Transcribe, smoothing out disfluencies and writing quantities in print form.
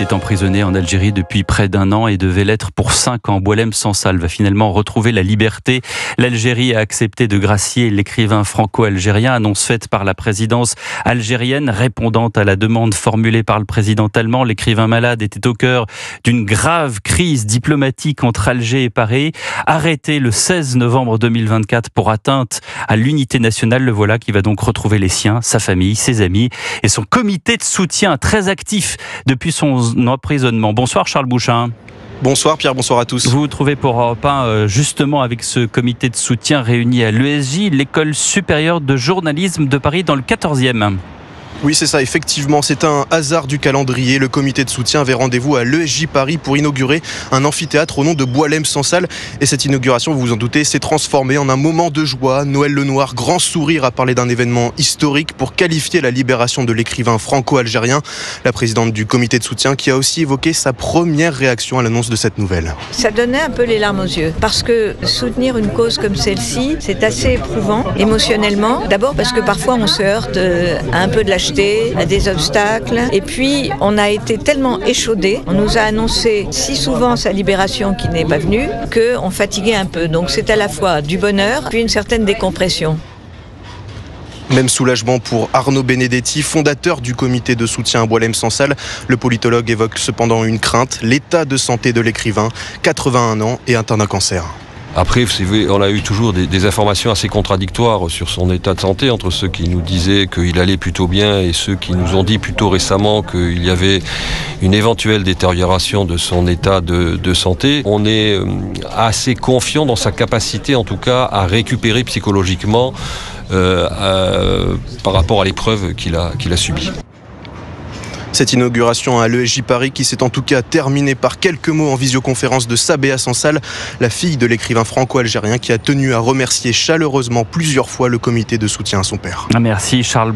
était emprisonné en Algérie depuis près d'1 an et devait l'être pour 5 ans. Boualem Sansal va finalement retrouver la liberté. L'Algérie a accepté de gracier l'écrivain franco-algérien, annonce faite par la présidence algérienne. Répondant à la demande formulée par le président allemand, l'écrivain malade était au cœur d'une grave crise diplomatique entre Alger et Paris. Arrêté le 16 novembre 2024 pour atteinte à l'unité nationale, le voilà qui va donc retrouver les siens, sa famille, ses amis et son comité de soutien très actif depuis son emprisonnement. Bonsoir Charles Bouchin. Bonsoir Pierre, bonsoir à tous. Vous vous trouvez pour Europe 1 justement avec ce comité de soutien réuni à l'ESJ, l'école supérieure de journalisme de Paris dans le 14e. Oui, c'est ça, effectivement, c'est un hasard du calendrier. Le comité de soutien avait rendez-vous à l'ESJ Paris pour inaugurer un amphithéâtre au nom de Boualem Sansal. Et cette inauguration, vous vous en doutez, s'est transformée en un moment de joie. Noël Lenoir, grand sourire, a parlé d'un événement historique pour qualifier la libération de l'écrivain franco-algérien. La présidente du comité de soutien qui a aussi évoqué sa première réaction à l'annonce de cette nouvelle. Ça donnait un peu les larmes aux yeux, parce que soutenir une cause comme celle-ci, c'est assez éprouvant émotionnellement. D'abord parce que parfois on se heurte à un peu de lâcheté, à des obstacles, et puis on a été tellement échaudés, on nous a annoncé si souvent sa libération qui n'est pas venue, qu'on fatiguait un peu. Donc c'est à la fois du bonheur puis une certaine décompression. Même soulagement pour Arnaud Benedetti, fondateur du comité de soutien à Boualem Sansal. Le politologue évoque cependant une crainte, l'état de santé de l'écrivain, 81 ans et atteint d'un cancer. Après, on a eu toujours des informations assez contradictoires sur son état de santé, entre ceux qui nous disaient qu'il allait plutôt bien et ceux qui nous ont dit plutôt récemment qu'il y avait une éventuelle détérioration de son état de santé. On est assez confiant dans sa capacité, en tout cas, à récupérer psychologiquement par rapport à l'épreuve qu'il a subie. Cette inauguration à l'ESJ Paris qui s'est en tout cas terminée par quelques mots en visioconférence de Sabéa Sansal, la fille de l'écrivain franco-algérien qui a tenu à remercier chaleureusement plusieurs fois le comité de soutien à son père. Merci Charles.